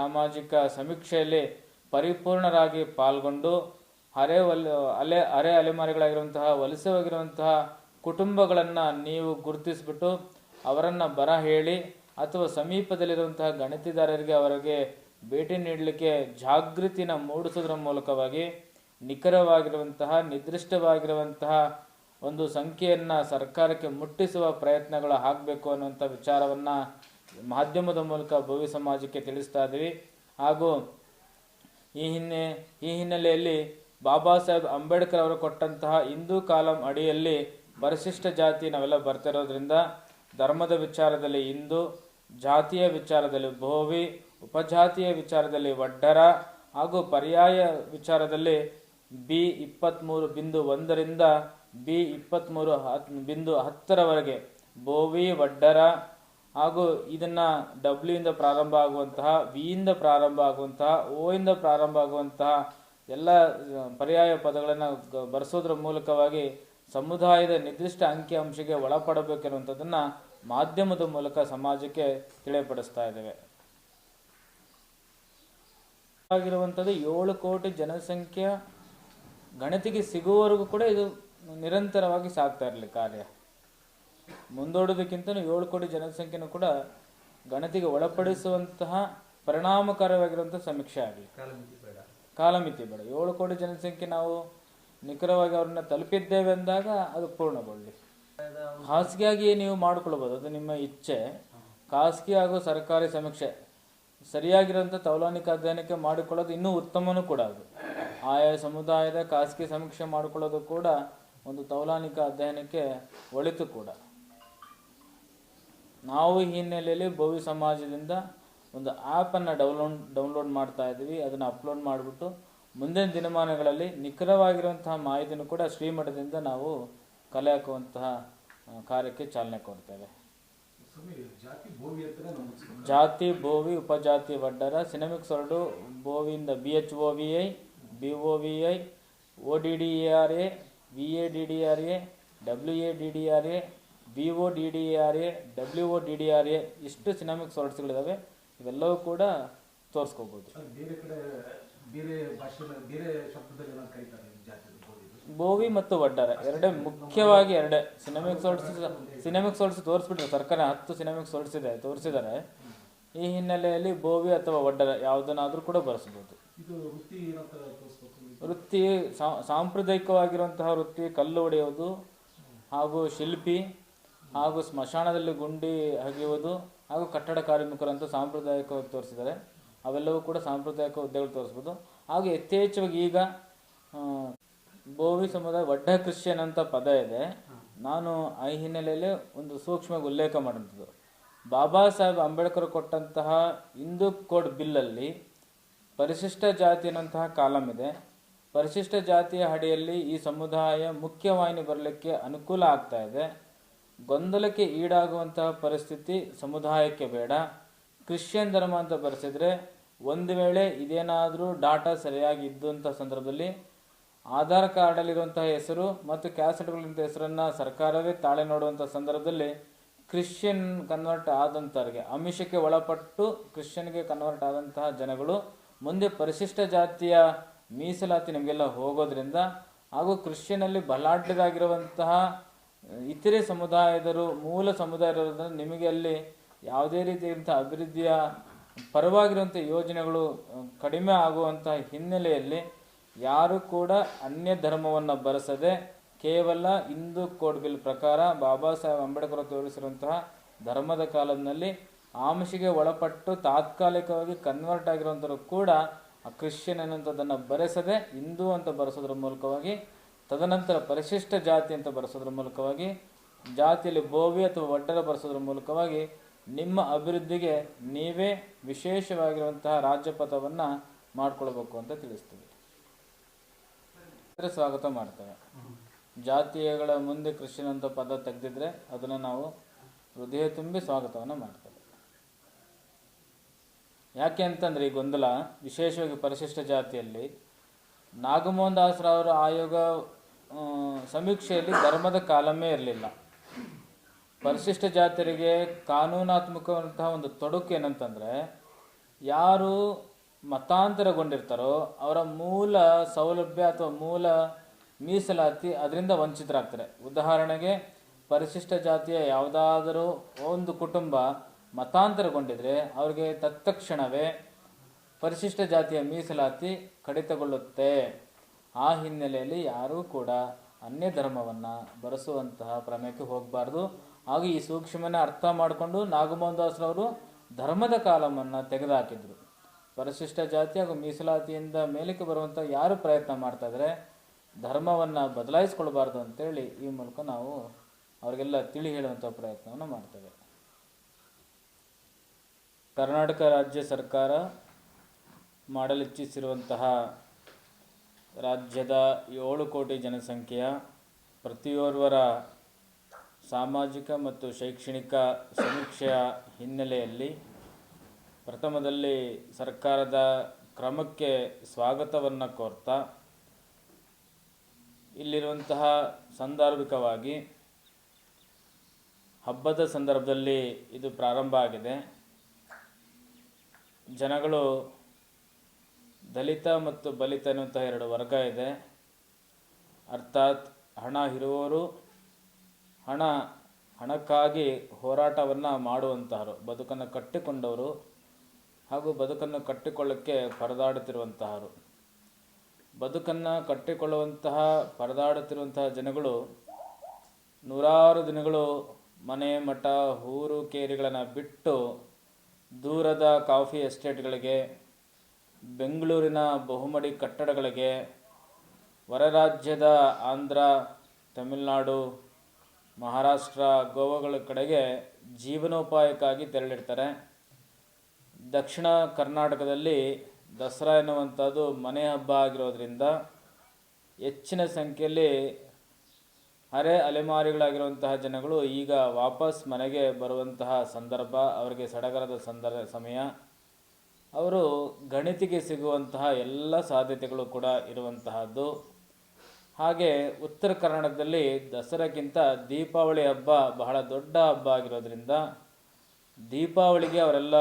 ಸಾಮಾಜಿಕ ಸಮೀಕ್ಷೆಯಲ್ಲಿ ಪರಿಪೂರ್ಣರಾಗಿ ಪಾಲ್ಗೊಂಡು ಅರೆ ಅಲೆಮಾರಿಗಳಾಗಿರುವಂತಹ ವಲಸೆ ಹೋಗಿರುವಂತಹ ಕುಟುಂಬಗಳನ್ನು ನೀವು ಗುರುತಿಸಿಬಿಟ್ಟು ಅವರನ್ನು ಬರ ಹೇಳಿ ಅಥವಾ ಸಮೀಪದಲ್ಲಿರುವಂತಹ ಗಣತಿದಾರರಿಗೆ ಅವರಿಗೆ ಭೇಟಿ ನೀಡಲಿಕ್ಕೆ ಜಾಗೃತಿನ ಮೂಡಿಸೋದ್ರ ಮೂಲಕವಾಗಿ ನಿಖರವಾಗಿರುವಂತಹ ನಿರ್ದಿಷ್ಟವಾಗಿರುವಂತಹ ಒಂದು ಸಂಖ್ಯೆಯನ್ನು ಸರ್ಕಾರಕ್ಕೆ ಮುಟ್ಟಿಸುವ ಪ್ರಯತ್ನಗಳು ಆಗಬೇಕು ಅನ್ನುವಂಥ ವಿಚಾರವನ್ನು ಮಾಧ್ಯಮದ ಮೂಲಕ ಭೋವಿ ಸಮಾಜಕ್ಕೆ ತಿಳಿಸ್ತಾ ಇದ್ದೀವಿ. ಹಾಗೂ ಈ ಹಿನ್ನೆಲೆಯಲ್ಲಿ ಬಾಬಾ ಸಾಹೇಬ್ ಅಂಬೇಡ್ಕರ್ ಅವರು ಕೊಟ್ಟಂತಹ ಹಿಂದೂ ಕಾಲಂ ಅಡಿಯಲ್ಲಿ ಪರಿಶಿಷ್ಟ ಜಾತಿ ನಾವೆಲ್ಲ ಬರ್ತಿರೋದ್ರಿಂದ ಧರ್ಮದ ವಿಚಾರದಲ್ಲಿ ಹಿಂದೂ, ಜಾತಿಯ ವಿಚಾರದಲ್ಲಿ ಭೋವಿ, ಉಪಜಾತಿಯ ವಿಚಾರದಲ್ಲಿ ವಡ್ಡರ ಹಾಗೂ ಪರ್ಯಾಯ ವಿಚಾರದಲ್ಲಿ B23.1 B23.10 ಭೋವಿ, ವಡ್ಡರ ಹಾಗೂ ಇದನ್ನ W ಇಂದ ಪ್ರಾರಂಭ ಆಗುವಂತಹ, V ಇಂದ ಪ್ರಾರಂಭ ಆಗುವಂತಹ, O ಇಂದ ಪ್ರಾರಂಭ ಆಗುವಂತಹ ಎಲ್ಲ ಪರ್ಯಾಯ ಪದಗಳನ್ನು ಬರೆಸೋದ್ರ ಮೂಲಕವಾಗಿ ಸಮುದಾಯದ ನಿರ್ದಿಷ್ಟ ಅಂಕಿ ಅಂಶಕ್ಕೆ ಒಳಪಡಬೇಕಿರುವಂಥದ್ದನ್ನು ಮಾಧ್ಯಮದ ಮೂಲಕ ಸಮಾಜಕ್ಕೆ ತಿಳಿಯಪಡಿಸ್ತಾ ಇದ್ದೇವೆ. ಆಗಿರುವಂಥದ್ದು 7 ಕೋಟಿ ಜನಸಂಖ್ಯೆ ಗಣತಿಗೆ ಸಿಗುವವರೆಗೂ ಕೂಡ ಇದು ನಿರಂತರವಾಗಿ ಸಾಗ್ತಾ ಇರಲಿ ಕಾರ್ಯ. ಮುಂದೂಡೋದಕ್ಕಿಂತ 7 ಕೋಟಿ ಜನಸಂಖ್ಯೆನೂ ಕೂಡ ಗಣತಿಗೆ ಒಳಪಡಿಸುವಂತಹ ಪರಿಣಾಮಕಾರಿಯಾಗಿರುವಂತಹ ಸಮೀಕ್ಷೆ ಆಗಲಿ. ಕಾಲಮಿತಿ ಬೇಡ. 7 ಕೋಟಿ ಜನಸಂಖ್ಯೆ ನಾವು ನಿಖರವಾಗಿ ಅವ್ರನ್ನ ತಲುಪಿದ್ದೇವೆ ಅಂದಾಗ ಅದು ಪೂರ್ಣಗೊಳ್ಳಿ. ಖಾಸಗಿಯಾಗಿ ನೀವು ಮಾಡ್ಕೊಳ್ಬೋದು, ಅದು ನಿಮ್ಮ ಇಚ್ಛೆ. ಖಾಸಗಿ ಹಾಗೂ ಸರ್ಕಾರಿ ಸಮೀಕ್ಷೆ ಸರಿಯಾಗಿರುವಂಥ ತೌಲಾನಿಕ ಅಧ್ಯಯನಕ್ಕೆ ಮಾಡಿಕೊಳ್ಳೋದು ಇನ್ನೂ ಉತ್ತಮನೂ ಕೂಡ. ಅದು ಆಯಾ ಸಮುದಾಯದ ಖಾಸಗಿ ಸಮೀಕ್ಷೆ ಮಾಡಿಕೊಳ್ಳೋದು ಕೂಡ ಒಂದು ತೌಲಾನಿಕ ಅಧ್ಯಯನಕ್ಕೆ ಒಳಿತು ಕೂಡ. ನಾವು ಈ ಹಿನ್ನೆಲೆಯಲ್ಲಿ ಭೋವಿ ಸಮಾಜದಿಂದ ಒಂದು ಆ್ಯಪನ್ನು ಡೌನ್ಲೋಡ್ ಮಾಡ್ತಾ ಇದ್ದೀವಿ. ಅದನ್ನು ಅಪ್ಲೋಡ್ ಮಾಡಿಬಿಟ್ಟು ಮುಂದಿನ ದಿನಮಾನಗಳಲ್ಲಿ ನಿಖರವಾಗಿರುವಂತಹ ಮಾಹಿತಿಯನ್ನು ಕೂಡ ಶ್ರೀಮಠದಿಂದ ನಾವು ಕಲೆ ಹಾಕುವಂತಹ ಕಾರ್ಯಕ್ಕೆ ಚಾಲನೆ ಕೊಡ್ತೇವೆ. ಜಾತಿ Bhovi, ಉಪಜಾತಿ Vaddar, ಸಿನಮಿಕ್ ಸೊರಡು ಭೋವಿಯಿಂದ BHOVI, BOVI, ODDARA, VADDRA, WADDRA, BODDARA, WODDRA ಇಷ್ಟು ಸಿನಮಿಕ್ ಸೊರಡ್ಸ್ಗಳಿದ್ದಾವೆ. ಇವೆಲ್ಲವೂ ಕೂಡ ತೋರಿಸ್ಕೋಬೋದು. ಭೋವಿ ಮತ್ತು ವಡ್ಡರ ಮುಖ್ಯವಾಗಿ ಸಿನಮಿಕ್ ಸೋಲ್ಸ್ ತೋರಿಸ್ಬಿಟ್ರೆ ಸರ್ಕಾರ 10 ಸಿನಮಿಕ್ ತೋರಿಸಿದ್ದಾರೆ. ಈ ಹಿನ್ನೆಲೆಯಲ್ಲಿ ಭೋವಿ ಅಥವಾ ವಡ್ಡರ ಯಾವುದನ್ನಾದ್ರೂ ಕೂಡ ಬಳಸಬಹುದು. ವೃತ್ತಿ ಸಾಂಪ್ರದಾಯಿಕವಾಗಿರುವಂತಹ ವೃತ್ತಿ ಕಲ್ಲು ಹೊಡೆಯುವುದು ಹಾಗೂ ಶಿಲ್ಪಿ ಹಾಗೂ ಸ್ಮಶಾನದಲ್ಲಿ ಗುಂಡಿ ಅಗೆಯುವುದು ಹಾಗೂ ಕಟ್ಟಡ ಕಾರ್ಮಿಕರಂತ ಸಾಂಪ್ರದಾಯಿಕವಾಗಿ ತೋರಿಸಿದ್ದಾರೆ. ಅವೆಲ್ಲವೂ ಕೂಡ ಸಾಂಪ್ರದಾಯಿಕ ಹುದ್ದೆಗಳು ತೋರಿಸ್ಬೋದು. ಹಾಗೂ ಯಥೇಚ್ಛವಾಗಿ ಈಗ ಭೋವಿ ಸಮುದಾಯ ವಡ್ಡ ಕ್ರಿಶ್ಚಿಯನ್ ಅಂತ ಪದ ಇದೆ. ನಾನು ಆ ಹಿನ್ನೆಲೆಯಲ್ಲಿ ಒಂದು ಸೂಕ್ಷ್ಮವಾಗಿ ಉಲ್ಲೇಖ ಮಾಡುವಂಥದ್ದು, ಬಾಬಾ ಸಾಹೇಬ್ ಅಂಬೇಡ್ಕರ್ ಕೊಟ್ಟಂತಹ ಹಿಂದೂ ಕೋಡ್ ಬಿಲ್ಲಲ್ಲಿ ಪರಿಶಿಷ್ಟ ಜಾತಿ ಅನ್ನುವಂತಹ ಕಾಲಂ ಇದೆ. ಪರಿಶಿಷ್ಟ ಜಾತಿಯ ಅಡಿಯಲ್ಲಿ ಈ ಸಮುದಾಯ ಮುಖ್ಯವಾಹಿನಿ ಬರಲಿಕ್ಕೆ ಅನುಕೂಲ ಆಗ್ತಾ ಇದೆ. ಗೊಂದಲಕ್ಕೆ ಈಡಾಗುವಂತಹ ಪರಿಸ್ಥಿತಿ ಸಮುದಾಯಕ್ಕೆ ಬೇಡ. ಕ್ರಿಶ್ಚಿಯನ್ ಧರ್ಮ ಅಂತ ಬರೆಸಿದ್ರೆ ಒಂದು ವೇಳೆ ಇದೇನಾದರೂ ಡಾಟಾ ಸರಿಯಾಗಿ ಇದ್ದಂಥ ಸಂದರ್ಭದಲ್ಲಿ ಆಧಾರ್ ಕಾರ್ಡಲ್ಲಿರುವಂತಹ ಹೆಸರು ಮತ್ತು ಕ್ಯಾಸೆಟ್ಗಳಿಂದ ಹೆಸರನ್ನು ಸರ್ಕಾರವೇ ತಾಳೆ ನೋಡುವಂಥ ಸಂದರ್ಭದಲ್ಲಿ ಕ್ರಿಶ್ಚಿಯನ್ ಕನ್ವರ್ಟ್ ಆದಂಥವ್ರಿಗೆ, ಆಮಿಷಕ್ಕೆ ಒಳಪಟ್ಟು ಕ್ರಿಶ್ಚಿಯನ್ಗೆ ಕನ್ವರ್ಟ್ ಆದಂತಹ ಜನಗಳು ಮುಂದೆ ಪರಿಶಿಷ್ಟ ಜಾತಿಯ ಮೀಸಲಾತಿ ನಿಮಗೆಲ್ಲ ಹೋಗೋದ್ರಿಂದ ಹಾಗೂ ಕ್ರಿಶ್ಚಿಯನಲ್ಲಿ ಬಲಾಢ್ಯರಾಗಿರುವಂತಹ ಇತರೆ ಸಮುದಾಯದರು ಮೂಲ ಸಮುದಾಯದ ನಿಮಗೆ ಅಲ್ಲಿ ಯಾವುದೇ ರೀತಿಯಂಥ ಅಭಿವೃದ್ಧಿಯ ಪರವಾಗಿರುವಂಥ ಯೋಜನೆಗಳು ಕಡಿಮೆ ಆಗುವಂತಹ ಹಿನ್ನೆಲೆಯಲ್ಲಿ ಯಾರು ಕೂಡ ಅನ್ಯ ಧರ್ಮವನ್ನು ಬರೆಸದೆ ಕೇವಲ ಹಿಂದೂ ಕೋಡ್ ಬಿಲ್ ಪ್ರಕಾರ ಬಾಬಾ ಸಾಹೇಬ್ ಅಂಬೇಡ್ಕರ್ ತೋರಿಸಿರುವಂತಹ ಧರ್ಮದ ಕಾಲದಲ್ಲಿ ಆಮಿಷಿಗೆ ಒಳಪಟ್ಟು ತಾತ್ಕಾಲಿಕವಾಗಿ ಕನ್ವರ್ಟ್ ಆಗಿರುವಂಥವ್ರು ಕೂಡ ಆ ಕ್ರಿಶ್ಚಿಯನ್ ಅನ್ನೋಂಥದ್ದನ್ನು ಬರೆಸದೆ ಹಿಂದೂ ಅಂತ ಬರೆಸೋದ್ರ ಮೂಲಕವಾಗಿ, ತದನಂತರ ಪರಿಶಿಷ್ಟ ಜಾತಿ ಅಂತ ಬರೆಸೋದ್ರ ಮೂಲಕವಾಗಿ, ಜಾತಿಯಲ್ಲಿ ಭೋವಿ ಅಥವಾ ವಡ್ಡರ ಬರೆಸೋದ್ರ ಮೂಲಕವಾಗಿ ನಿಮ್ಮ ಅಭಿವೃದ್ಧಿಗೆ ನೀವೇ ವಿಶೇಷವಾಗಿರುವಂತಹ ರಾಜ್ಯಪಥವನ್ನು ಮಾಡಿಕೊಳ್ಬೇಕು ಅಂತ ತಿಳಿಸ್ತೀವಿ. ಸ್ವಾಗತ ಮಾಡ್ತೇವೆ. ಜಾತಿಗಳ ಮುಂದೆ ಕ್ರಿಶ್ಚಿಯನ್ ಅಂತ ಪದ ತೆಗೆದಿದ್ರೆ ಅದನ್ನು ನಾವು ಹೃದಯ ತುಂಬಿ ಸ್ವಾಗತವನ್ನು ಮಾಡ್ತೇವೆ. ಯಾಕೆ ಅಂತಂದರೆ ಈ ಗೊಂದಲ ವಿಶೇಷವಾಗಿ ಪರಿಶಿಷ್ಟ ಜಾತಿಯಲ್ಲಿ ನಾಗಮೋಹನ್ ದಾಸರವರ ಆಯೋಗ ಸಮೀಕ್ಷೆಯಲ್ಲಿ ಧರ್ಮದ ಕಾಲಮೇ ಇರಲಿಲ್ಲ. ಪರಿಶಿಷ್ಟ ಜಾತಿಯರಿಗೆ ಕಾನೂನಾತ್ಮಕವಂತಹ ಒಂದು ತೊಡಕು ಏನಂತಂದರೆ ಯಾರು ಮತಾಂತರಗೊಂಡಿರ್ತಾರೋ ಅವರ ಮೂಲ ಸೌಲಭ್ಯ ಅಥವಾ ಮೂಲ ಮೀಸಲಾತಿ ಅದರಿಂದ ವಂಚಿತರಾಗ್ತಾರೆ. ಉದಾಹರಣೆಗೆ ಪರಿಶಿಷ್ಟ ಜಾತಿಯ ಯಾವುದಾದರೂ ಒಂದು ಕುಟುಂಬ ಮತಾಂತರಗೊಂಡಿದ್ರೆ ಅವರಿಗೆ ತತ್ಕ್ಷಣವೇ ಪರಿಶಿಷ್ಟ ಜಾತಿಯ ಮೀಸಲಾತಿ ಕಡಿತಗೊಳ್ಳುತ್ತೆ. ಆ ಹಿನ್ನೆಲೆಯಲ್ಲಿ ಯಾರೂ ಕೂಡ ಅನ್ಯ ಧರ್ಮವನ್ನು ಬರೆಸುವಂತಹ ಪ್ರಮೇಯಕ್ಕೆ ಹೋಗಬಾರ್ದು. ಹಾಗೂ ಈ ಸೂಕ್ಷ್ಮನ ಅರ್ಥ ಮಾಡಿಕೊಂಡು ನಾಗಮೋಹನ್ ದಾಸರವರು ಧರ್ಮದ ಕಾಲಮನ್ನು ತೆಗೆದುಹಾಕಿದ್ರು. ಪರಿಶಿಷ್ಟ ಜಾತಿ ಹಾಗೂ ಮೀಸಲಾತಿಯಿಂದ ಮೇಲಕ್ಕೆ ಬರುವಂಥ ಯಾರು ಪ್ರಯತ್ನ ಮಾಡ್ತಾ ಇದ್ದಾರೆ ಧರ್ಮವನ್ನು ಬದಲಾಯಿಸ್ಕೊಳ್ಬಾರ್ದು ಅಂತೇಳಿ ಈ ಮೂಲಕ ನಾವು ಅವರಿಗೆಲ್ಲ ತಿಳಿ ಹೇಳುವಂಥ ಪ್ರಯತ್ನವನ್ನು ಮಾಡ್ತೇವೆ. ಕರ್ನಾಟಕ ರಾಜ್ಯ ಸರ್ಕಾರ ಮಾಡಲಿಚ್ಛಿಸಿರುವಂತಹ ರಾಜ್ಯದ 7 ಕೋಟಿ ಜನಸಂಖ್ಯೆಯ ಪ್ರತಿಯೋರ್ವರ ಸಾಮಾಜಿಕ ಮತ್ತು ಶೈಕ್ಷಣಿಕ ಸಮೀಕ್ಷೆಯ ಹಿನ್ನೆಲೆಯಲ್ಲಿ ಪ್ರಥಮದಲ್ಲಿ ಸರ್ಕಾರದ ಕ್ರಮಕ್ಕೆ ಸ್ವಾಗತವನ್ನು ಕೋರ್ತಾ ಇಲ್ಲಿರುವಂತಹ ಸಾಂದರ್ಭಿಕವಾಗಿ ಹಬ್ಬದ ಸಂದರ್ಭದಲ್ಲಿ ಇದು ಪ್ರಾರಂಭ ಆಗಿದೆ. ಜನಗಳು ದಲಿತ ಮತ್ತು ಬಲಿತ ಎನ್ನುವಂತಹ 2 ವರ್ಗ ಇದೆ. ಅರ್ಥಾತ್ ಹಣ ಇರುವವರು, ಹಣಕ್ಕಾಗಿ ಹೋರಾಟವನ್ನು ಮಾಡುವಂತಹವರು, ಬದುಕನ್ನು ಕಟ್ಟಿಕೊಂಡವರು ಹಾಗೂ ಬದುಕನ್ನು ಕಟ್ಟಿಕೊಳ್ಳಕ್ಕೆ ಪರದಾಡುತ್ತಿರುವಂತಹವರು. ಬದುಕನ್ನು ಕಟ್ಟಿಕೊಳ್ಳುವಂತಹ ಪರದಾಡುತ್ತಿರುವಂತಹ ಜನಗಳು ನೂರಾರು ದಿನಗಳು ಮನೆ ಮಠ ಊರು ಕೇರಿಗಳನ್ನು ಬಿಟ್ಟು ದೂರದ ಕಾಫಿ ಎಸ್ಟೇಟ್ಗಳಿಗೆ, ಬೆಂಗಳೂರಿನ ಬಹುಮಡಿ ಕಟ್ಟಡಗಳಿಗೆ, ಹೊರ ರಾಜ್ಯದ ಆಂಧ್ರ, ತಮಿಳುನಾಡು, ಮಹಾರಾಷ್ಟ್ರ, ಗೋವಾಗಳ ಕಡೆಗೆ ಜೀವನೋಪಾಯಕ್ಕಾಗಿ ತೆರಳಿರ್ತಾರೆ. ದಕ್ಷಿಣ ಕರ್ನಾಟಕದಲ್ಲಿ ದಸರಾ ಎನ್ನುವಂಥದ್ದು ಮನೆ ಹಬ್ಬ ಆಗಿರೋದ್ರಿಂದ ಹೆಚ್ಚಿನ ಸಂಖ್ಯೆಯಲ್ಲಿ ಅಲೆಮಾರಿಗಳಾಗಿರುವಂತಹ ಜನಗಳು ಈಗ ವಾಪಸ್ ಮನೆಗೆ ಬರುವಂತಹ ಸಂದರ್ಭ, ಅವರಿಗೆ ಸಡಗರದ ಸಮಯ. ಅವರು ಗಣಿತಿಗೆ ಸಿಗುವಂತಹ ಎಲ್ಲ ಸಾಧ್ಯತೆಗಳು ಕೂಡ ಇರುವಂತಹದ್ದು. ಹಾಗೆ ಉತ್ತರ ಕರ್ನಾಟಕದಲ್ಲಿ ದಸರಾಕ್ಕಿಂತ ದೀಪಾವಳಿ ಹಬ್ಬ ಬಹಳ ದೊಡ್ಡ ಹಬ್ಬ ಆಗಿರೋದ್ರಿಂದ ದೀಪಾವಳಿಗೆ ಅವರೆಲ್ಲ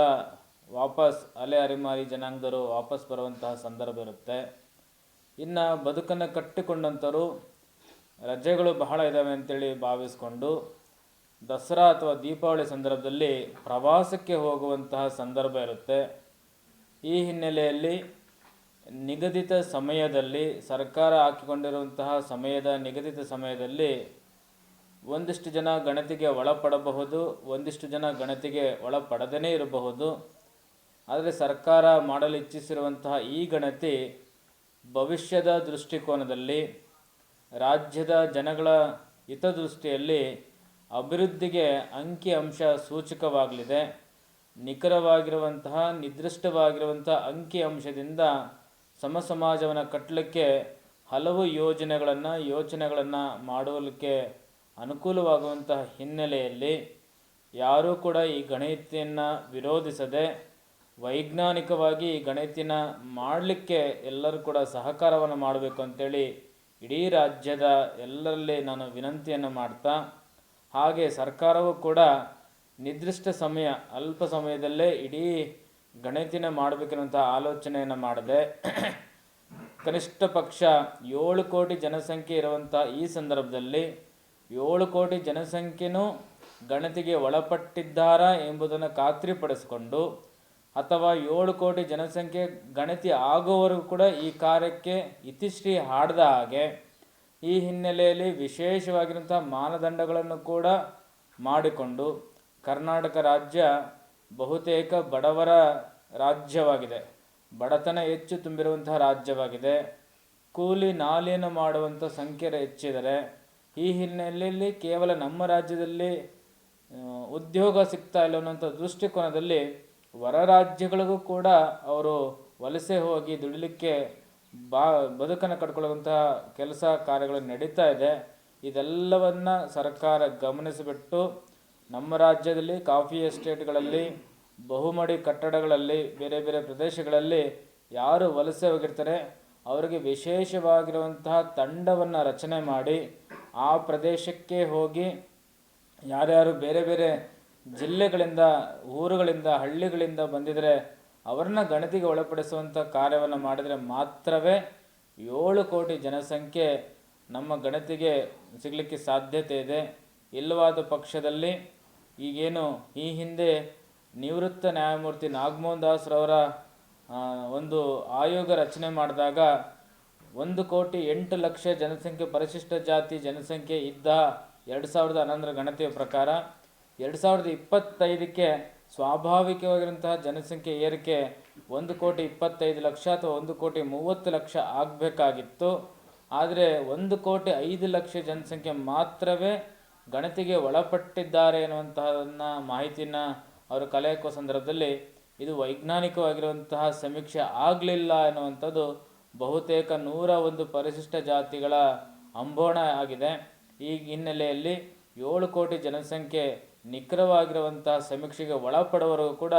ವಾಪಸ್ ಅಲೆಮಾರಿ ಜನಾಂಗದವರು ವಾಪಸ್ ಬರುವಂತಹ ಸಂದರ್ಭ ಇರುತ್ತೆ. ಇನ್ನು ಬದುಕನ್ನು ಕಟ್ಟಿಕೊಂಡಂಥವರು ರಜೆಗಳು ಬಹಳ ಇದ್ದಾವೆ ಅಂತೇಳಿ ಭಾವಿಸ್ಕೊಂಡು ದಸರಾ ಅಥವಾ ದೀಪಾವಳಿ ಸಂದರ್ಭದಲ್ಲಿ ಪ್ರವಾಸಕ್ಕೆ ಹೋಗುವಂತಹ ಸಂದರ್ಭ ಇರುತ್ತೆ. ಈ ಹಿನ್ನೆಲೆಯಲ್ಲಿ ನಿಗದಿತ ಸಮಯದಲ್ಲಿ ಸರ್ಕಾರ ಹಾಕಿಕೊಂಡಿರುವಂತಹ ನಿಗದಿತ ಸಮಯದಲ್ಲಿ ಒಂದಿಷ್ಟು ಜನ ಗಣತಿಗೆ ಒಳಪಡಬಹುದು, ಒಂದಿಷ್ಟು ಜನ ಗಣತಿಗೆ ಒಳಪಡದೇ ಇರಬಹುದು. ಆದರೆ ಸರ್ಕಾರ ಮಾಡಲು ಇಚ್ಛಿಸಿರುವಂತಹ ಈ ಗಣತಿ ಭವಿಷ್ಯದ ದೃಷ್ಟಿಕೋನದಲ್ಲಿ ರಾಜ್ಯದ ಜನಗಳ ಹಿತದೃಷ್ಟಿಯಲ್ಲಿ ಅಭಿವೃದ್ಧಿಗೆ ಅಂಕಿಅಂಶ ಸೂಚಕವಾಗಲಿದೆ. ನಿಖರವಾಗಿರುವಂತಹ ನಿರ್ದಿಷ್ಟವಾಗಿರುವಂತಹ ಅಂಕಿಅಂಶದಿಂದ ಸಮಾಜವನ್ನು ಕಟ್ಟಲಿಕ್ಕೆ ಹಲವು ಯೋಚನೆಗಳನ್ನು ಮಾಡಲಿಕ್ಕೆ ಅನುಕೂಲವಾಗುವಂತಹ ಹಿನ್ನೆಲೆಯಲ್ಲಿ ಯಾರೂ ಕೂಡ ಈ ಗಣತಿಯನ್ನು ವಿರೋಧಿಸದೆ ವೈಜ್ಞಾನಿಕವಾಗಿ ಈ ಗಣತಿನ ಮಾಡಲಿಕ್ಕೆ ಎಲ್ಲರೂ ಕೂಡ ಸಹಕಾರವನ್ನು ಮಾಡಬೇಕು ಅಂತೇಳಿ ಇಡೀ ರಾಜ್ಯದ ಎಲ್ಲರಲ್ಲಿ ನಾನು ವಿನಂತಿಯನ್ನು ಮಾಡ್ತಾ, ಹಾಗೆ ಸರ್ಕಾರವೂ ಕೂಡ ನಿರ್ದಿಷ್ಟ ಸಮಯ, ಅಲ್ಪ ಸಮಯದಲ್ಲೇ ಇಡೀ ಗಣತಿನ ಮಾಡಬೇಕನ್ನೋಂಥ ಆಲೋಚನೆಯನ್ನು ಮಾಡದೆ ಕನಿಷ್ಠ ಪಕ್ಷ 7 ಕೋಟಿ ಜನಸಂಖ್ಯೆ ಇರುವಂಥ ಈ ಸಂದರ್ಭದಲ್ಲಿ 7 ಕೋಟಿ ಜನಸಂಖ್ಯೆನೂ ಗಣತಿಗೆ ಒಳಪಟ್ಟಿದ್ದಾರಾ ಎಂಬುದನ್ನು ಖಾತ್ರಿಪಡಿಸಿಕೊಂಡು, ಅಥವಾ 7 ಕೋಟಿ ಜನಸಂಖ್ಯೆ ಗಣತಿ ಆಗುವವರೆಗೂ ಕೂಡ ಈ ಕಾರ್ಯಕ್ಕೆ ಇತಿಶ್ರೀ ಹಾಡದ ಹಾಗೆ ಈ ಹಿನ್ನೆಲೆಯಲ್ಲಿ ವಿಶೇಷವಾಗಿರುವಂಥ ಮಾನದಂಡಗಳನ್ನು ಕೂಡ ಮಾಡಿಕೊಂಡು ಕರ್ನಾಟಕ ರಾಜ್ಯ ಬಹುತೇಕ ಬಡವರ ರಾಜ್ಯವಾಗಿದೆ, ಬಡತನ ಹೆಚ್ಚು ತುಂಬಿರುವಂತಹ ರಾಜ್ಯವಾಗಿದೆ. ಕೂಲಿ ನಾಲಿಯನ್ನು ಮಾಡುವಂಥ ಸಂಖ್ಯೆ ಹೆಚ್ಚಿದರೆ ಈ ಹಿನ್ನೆಲೆಯಲ್ಲಿ ಕೇವಲ ನಮ್ಮ ರಾಜ್ಯದಲ್ಲಿ ಉದ್ಯೋಗ ಸಿಗ್ತಾ ಇಲ್ಲ ಅನ್ನೋಂಥ ದೃಷ್ಟಿಕೋನದಲ್ಲಿ ಹೊರ ರಾಜ್ಯಗಳಿಗೂ ಕೂಡ ಅವರು ವಲಸೆ ಹೋಗಿ ದುಡಿಲಿಕ್ಕೆ ಬದುಕನ್ನು ಕಟ್ಕೊಳ್ಳುವಂತಹ ಕೆಲಸ ಕಾರ್ಯಗಳು ನಡೀತಾ ಇದೆ. ಇದೆಲ್ಲವನ್ನು ಸರ್ಕಾರ ಗಮನಿಸಿಬಿಟ್ಟು ನಮ್ಮ ರಾಜ್ಯದಲ್ಲಿ ಕಾಫಿ ಎಸ್ಟೇಟ್ಗಳಲ್ಲಿ, ಬಹುಮಡಿ ಕಟ್ಟಡಗಳಲ್ಲಿ, ಬೇರೆ ಬೇರೆ ಪ್ರದೇಶಗಳಲ್ಲಿ ಯಾರು ವಲಸೆ ಹೋಗಿರ್ತಾರೆ ಅವರಿಗೆ ವಿಶೇಷವಾಗಿರುವಂತಹ ತಂಡವನ್ನು ರಚನೆ ಮಾಡಿ ಆ ಪ್ರದೇಶಕ್ಕೆ ಹೋಗಿ ಯಾರ್ಯಾರು ಬೇರೆ ಬೇರೆ ಜಿಲ್ಲೆಗಳಿಂದ, ಊರುಗಳಿಂದ, ಹಳ್ಳಿಗಳಿಂದ ಬಂದಿದ್ದರೆ ಅವರನ್ನ ಗಣತಿಗೆ ಒಳಪಡಿಸುವಂಥ ಕಾರ್ಯವನ್ನು ಮಾಡಿದರೆ ಮಾತ್ರವೇ 7 ಕೋಟಿ ಜನಸಂಖ್ಯೆ ನಮ್ಮ ಗಣತಿಗೆ ಸಿಗಲಿಕ್ಕೆ ಸಾಧ್ಯತೆ ಇದೆ. ಇಲ್ಲವಾದ ಪಕ್ಷದಲ್ಲಿ ಈಗೇನು ಈ ಹಿಂದೆ ನಿವೃತ್ತ ನ್ಯಾಯಮೂರ್ತಿ ನಾಗಮೋಹನ್ ದಾಸ್ರವರ ಒಂದು ಆಯೋಗ ರಚನೆ ಮಾಡಿದಾಗ 1,08,00,000 ಜನಸಂಖ್ಯೆ ಪರಿಶಿಷ್ಟ ಜಾತಿ ಜನಸಂಖ್ಯೆ ಇದ್ದ 2011 ಗಣತಿಯ ಪ್ರಕಾರ 2025ಕ್ಕೆ ಸ್ವಾಭಾವಿಕವಾಗಿರುವಂತಹ ಜನಸಂಖ್ಯೆ ಏರಿಕೆ 1,25,00,000 ಅಥವಾ 1,30,00,000 ಆಗಬೇಕಾಗಿತ್ತು. ಆದರೆ 1,05,00,000 ಜನಸಂಖ್ಯೆ ಮಾತ್ರವೇ ಗಣತಿಗೆ ಒಳಪಟ್ಟಿದ್ದಾರೆ ಎನ್ನುವಂತಹದನ್ನು ಮಾಹಿತಿನ ಅವರು ಕಲೆ ಹಾಕುವ ಸಂದರ್ಭದಲ್ಲಿ ಇದು ವೈಜ್ಞಾನಿಕವಾಗಿರುವಂತಹ ಸಮೀಕ್ಷೆ ಆಗಲಿಲ್ಲ ಎನ್ನುವಂಥದ್ದು ಬಹುತೇಕ 101 ಪರಿಶಿಷ್ಟ ಜಾತಿಗಳ ಅಂಬೋಣ ಆಗಿದೆ. ಈ ಹಿನ್ನೆಲೆಯಲ್ಲಿ 7 ಕೋಟಿ ಜನಸಂಖ್ಯೆ ನಿಖರವಾಗಿರುವಂತಹ ಸಮೀಕ್ಷೆಗೆ ಒಳಪಡುವವರೆಗೂ ಕೂಡ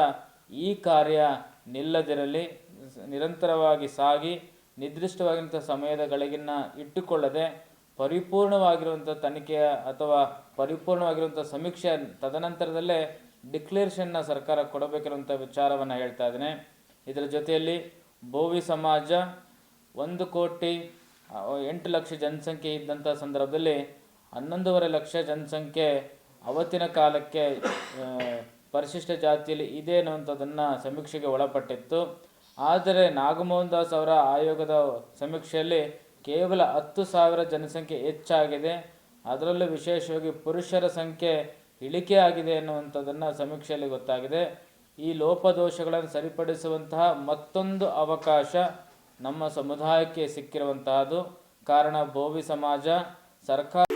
ಈ ಕಾರ್ಯ ನಿಲ್ಲದಿರಲಿ, ನಿರಂತರವಾಗಿ ಸಾಗಿ ನಿರ್ದಿಷ್ಟವಾಗಿರುವಂಥ ಸಮಯದ ಗಳಿಗೆನ ಇಟ್ಟುಕೊಳ್ಳದೆ ಪರಿಪೂರ್ಣವಾಗಿರುವಂಥ ತನಿಖೆಯ ಅಥವಾ ಪರಿಪೂರ್ಣವಾಗಿರುವಂಥ ಸಮೀಕ್ಷೆ ತದನಂತರದಲ್ಲೇ ಡಿಕ್ಲೇರೇಷನ್ನ ಸರ್ಕಾರ ಕೊಡಬೇಕಿರುವಂಥ ವಿಚಾರವನ್ನು ಹೇಳ್ತಾ ಇದ್ದೇನೆ. ಇದರ ಜೊತೆಯಲ್ಲಿ ಬೋವಿ ಸಮಾಜ 1,08,00,000 ಜನಸಂಖ್ಯೆ ಇದ್ದಂಥ ಸಂದರ್ಭದಲ್ಲಿ 11.5 ಲಕ್ಷ ಜನಸಂಖ್ಯೆ ಅವತ್ತಿನ ಕಾಲಕ್ಕೆ ಪರಿಶಿಷ್ಟ ಜಾತಿಯಲ್ಲಿ ಇದೆ ಅನ್ನುವಂಥದ್ದನ್ನು ಸಮೀಕ್ಷೆಗೆ ಒಳಪಟ್ಟಿತ್ತು. ಆದರೆ ನಾಗಮೋಹನ್ ದಾಸ್ ಅವರ ಆಯೋಗದ ಸಮೀಕ್ಷೆಯಲ್ಲಿ ಕೇವಲ 10,000 ಜನಸಂಖ್ಯೆ ಹೆಚ್ಚಾಗಿದೆ. ಅದರಲ್ಲೂ ವಿಶೇಷವಾಗಿ ಪುರುಷರ ಸಂಖ್ಯೆ ಇಳಿಕೆ ಆಗಿದೆ ಎನ್ನುವಂಥದ್ದನ್ನು ಸಮೀಕ್ಷೆಯಲ್ಲಿ ಗೊತ್ತಾಗಿದೆ. ಈ ಲೋಪದೋಷಗಳನ್ನು ಸರಿಪಡಿಸುವಂತಹ ಮತ್ತೊಂದು ಅವಕಾಶ ನಮ್ಮ ಸಮುದಾಯಕ್ಕೆ ಸಿಕ್ಕಿರುವಂತಹದ್ದು. ಕಾರಣ ಬೋವಿ ಸಮಾಜ ಸರ್ಕಾರ